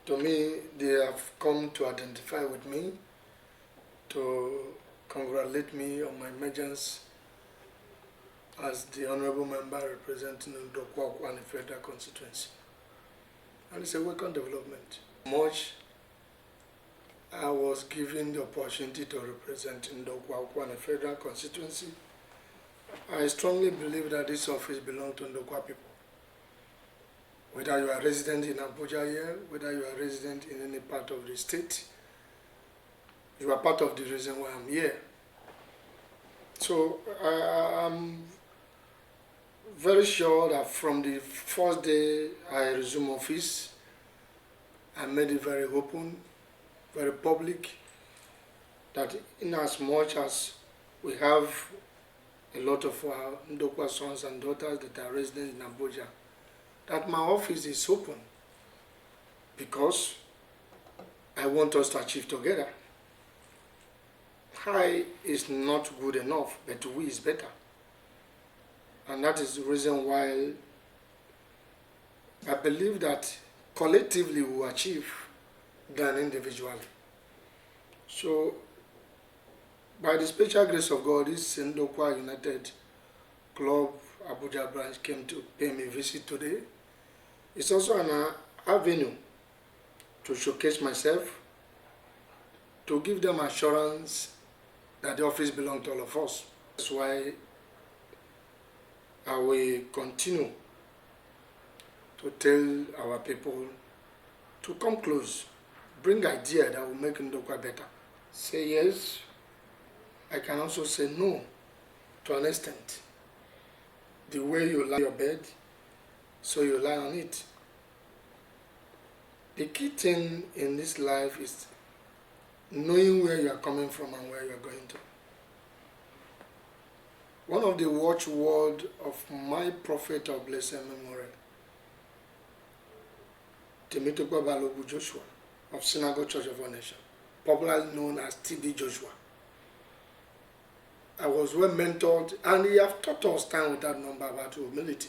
To me, they have come to identify with me, to congratulate me on my emergence as the honorable member representing Ndokwa and the federal constituency. And it's a welcome development. Much I was given the opportunity to represent Ndokwa and the federal constituency. I strongly believe that this office belongs to Ndokwa people. Whether you are resident in Abuja here, whether you are resident in any part of the state, you are part of the reason why I'm here. So I'm very sure that from the first day I resumed office, I made it very open, very public, that in as much as we have a lot of our Ndokwa sons and daughters that are residents in Abuja, that my office is open because I want us to achieve together. I is not good enough, but we is better. And that is the reason why I believe that collectively we will achieve than individually. So, by the special grace of God, this Ndokwa United Club Abuja branch came to pay me a visit today. It's also an avenue to showcase myself, to give them assurance that the office belongs to all of us. That's why I will continue to tell our people to come close, bring ideas that will make Ndokwa better. Say yes, I can also say no to an extent. The way you lie on your bed, so you lie on it. The key thing in this life is knowing where you are coming from and where you are going to. One of the watchwords of my prophet of blessed memory, Ndokwa Balogu Joshua of Synagogue Church of Our Nation, popularly known as TB Joshua. I was well mentored, and he has taught us time without number about humility,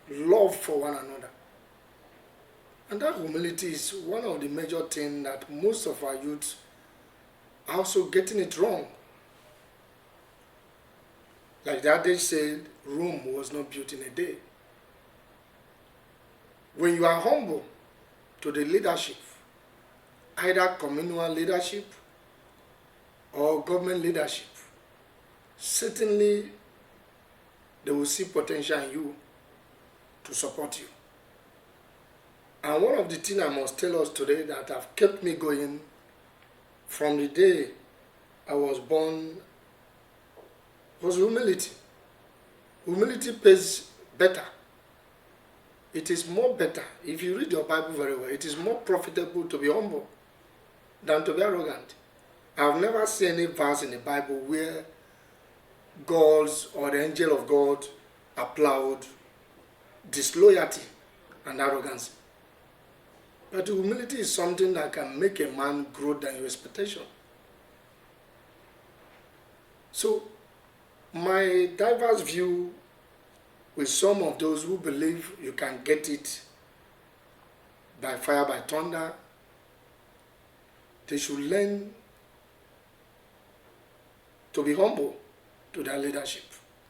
love for one another. And that humility is one of the major things that most of our youth are also getting it wrong. Like the adage said, Rome was not built in a day. When you are humble to the leadership, either communal leadership or government leadership, certainly they will see potential in you to support you. And one of the things I must tell us today that have kept me going from the day I was born was humility. Humility pays better. It is more better. If you read your Bible very well, it is more profitable to be humble than to be arrogant. I have never seen any verse in the Bible where gods or the angel of God applaud disloyalty and arrogance. But humility is something that can make a man grow than your expectation. So, my diverse view with some of those who believe you can get it by fire, by thunder, they should learn to be humble to their leadership,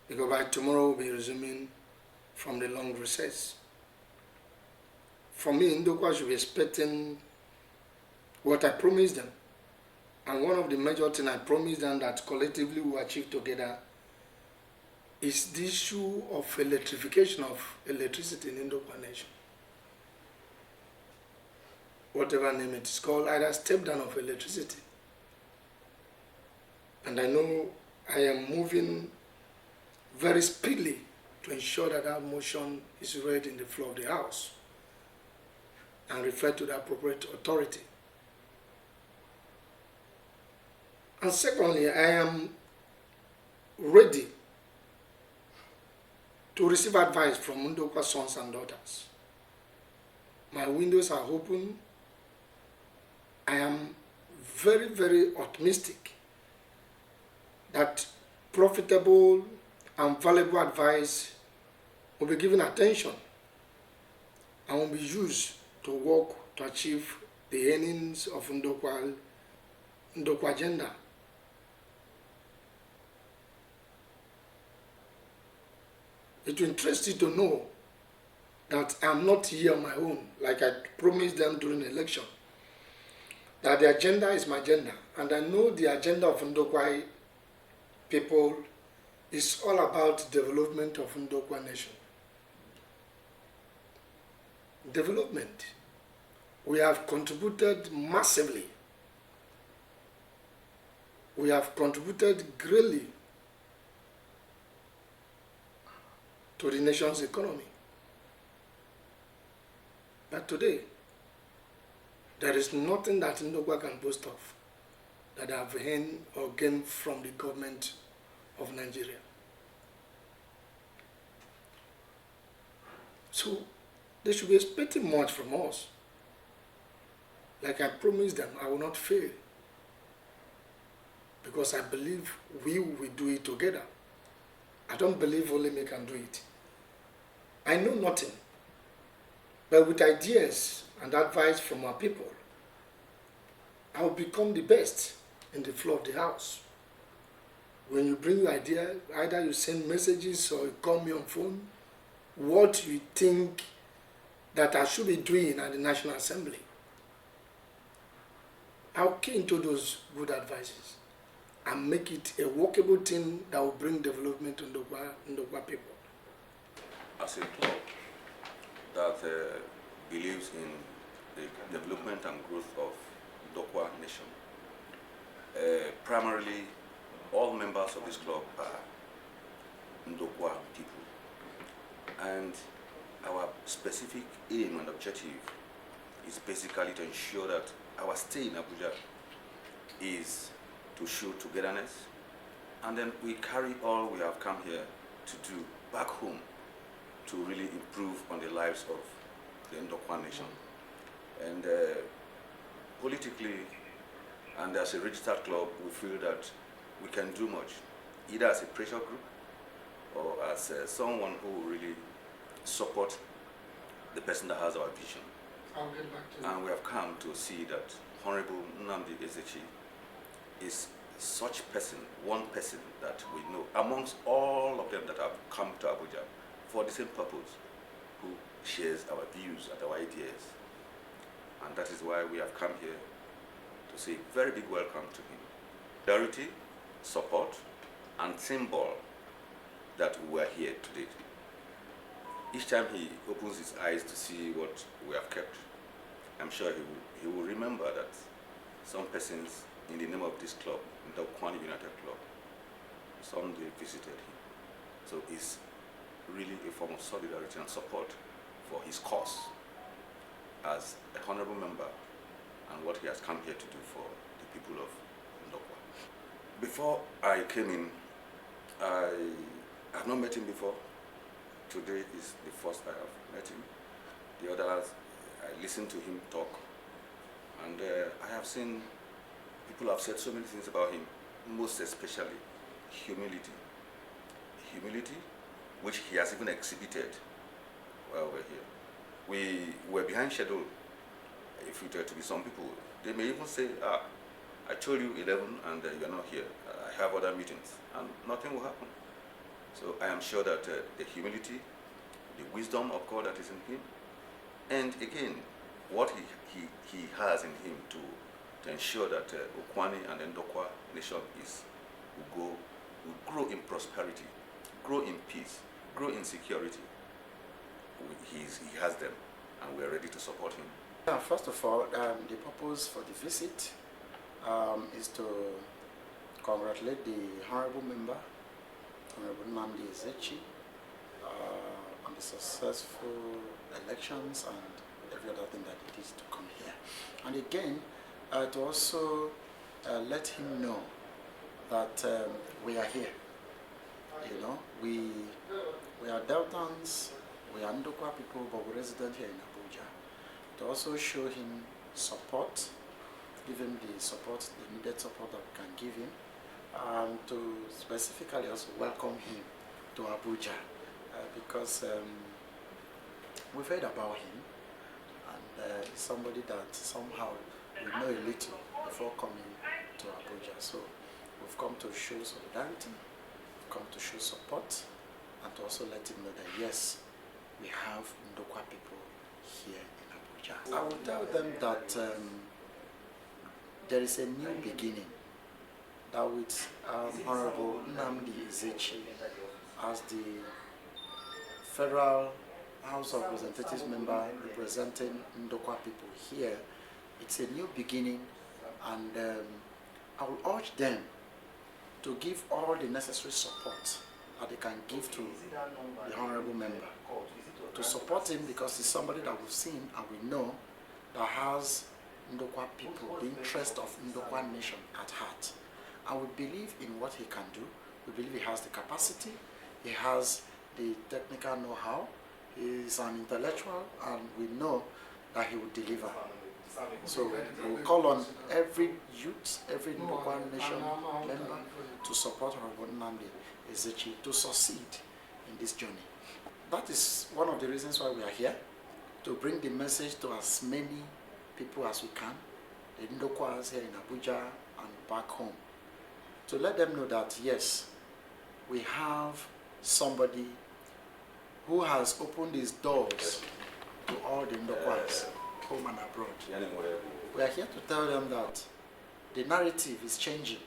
because by tomorrow we'll be resuming from the long recess. For me, Ndokwa should be expecting what I promised them. And one of the major things I promised them that collectively we achieve together is the issue of electrification of electricity in Ndokwa nation. Whatever name it is called, either step down of electricity. And I know I am moving very speedily to ensure that that motion is read in the floor of the House and referred to the appropriate authority. And secondly, I am ready to receive advice from Ndokwa sons and daughters. My windows are open. I am very, very optimistic that profitable and valuable advice will be given attention and will be used to work to achieve the earnings of Ndokwa agenda. It will interest you to know that I'm not here on my own, like I promised them during the election. That the agenda is my agenda, and I know the agenda of Ndokwa people is all about development of Ndokwa nation. Development. We have contributed massively. We have contributed greatly to the nation's economy. But today, there is nothing that Ndokwa can boast of that I've earned or gained from the government of Nigeria. So they should be expecting much from us. Like I promised them, I will not fail. Because I believe we will do it together. I don't believe only me can do it. I know nothing. But with ideas and advice from our people, I will become the best in the floor of the house. When you bring your idea, either you send messages or you call me on phone, what you think that I should be doing at the National Assembly, I'll key into those good advices and make it a workable thing that will bring development to Ndokwa people. As a club that believes in the development and growth of Ndokwa nation, primarily all members of this club are Ndokwa people. And our specific aim and objective is basically to ensure that our stay in Abuja is to show togetherness, and then we carry all we have come here to do back home to really improve on the lives of the Ndokwa nation. And politically, and as a registered club, we feel that we can do much, either as a pressure group or as someone who really support the person that has our vision. I'll get back to you. And we have come to see that Honorable Nnamdi Ezechi is such person, one person that we know amongst all of them that have come to Abuja for the same purpose, who shares our views and our ideas. And that is why we have come here to say a very big welcome to him. Clarity, support, and symbol that we are here today. Each time he opens his eyes to see what we have kept, I'm sure he will remember that some persons in the name of this club, Ndokwa United Club, someday visited him. So it's really a form of solidarity and support for his cause as a honorable member and what he has come here to do for the people of Ndokwa. Before I came in, I have not met him before. Today is the first I have met him. The others, I listened to him talk, and I have seen people have said so many things about him, most especially humility. Humility, which he has even exhibited while we're here. We were behind schedule. If it were to be some people, they may even say, I told you 11 and you're not here. I have other meetings, and nothing will happen. So I am sure that the humility, the wisdom of God that is in him, and again, what he has in him to ensure that Okwani and Ndokwa nation will grow in prosperity, grow in peace, grow in security. He has them, and we are ready to support him. First of all, the purpose for the visit is to congratulate the honorable member, Honorable Nnamdi Ezechi, on the successful elections and every other thing that it is to come here. And again, to also let him know that we are here. You know, we are Deltans, we are Ndokwa people, but we're resident here in Abuja. To also show him support, give him the support, the needed support that we can give him, and to specifically also welcome him to Abuja, because we've heard about him, and is somebody that somehow we know a little before coming to Abuja. So we've come to show solidarity, we've come to show support, and to also let him know that yes, we have Ndokwa people here in Abuja. I will tell them that there is a new beginning, that with Honorable Nnamdi Ezechi as the Federal House of Representatives member representing Ndokwa people here, it's a new beginning, and I will urge them to give all the necessary support that they can give to the Honorable member, to support him, because he's somebody that we've seen and we know that has Ndokwa people, the interest of Ndokwa nation at heart. And we believe in what he can do. We believe he has the capacity, he has the technical know-how, he is an intellectual, and we know that he will deliver. So we will call on every youth, every Ndokwa nation member to support Honorable Nnamdi Ezechi to succeed in this journey. That is one of the reasons why we are here, to bring the message to as many people as we can, the Ndokwas here in Abuja and back home, to let them know that yes, we have somebody who has opened his doors to all the Ndokwas, home and abroad. We are here to tell them that the narrative is changing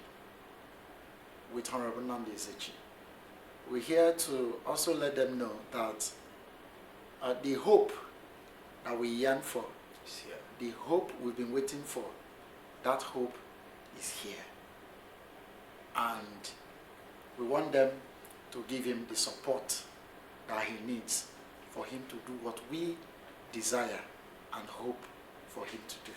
with Honorable Nnamdi Ezechi. We're here to also let them know that the hope that we yearn for, the hope we've been waiting for, that hope is here. And we want them to give him the support that he needs for him to do what we desire and hope for him to do.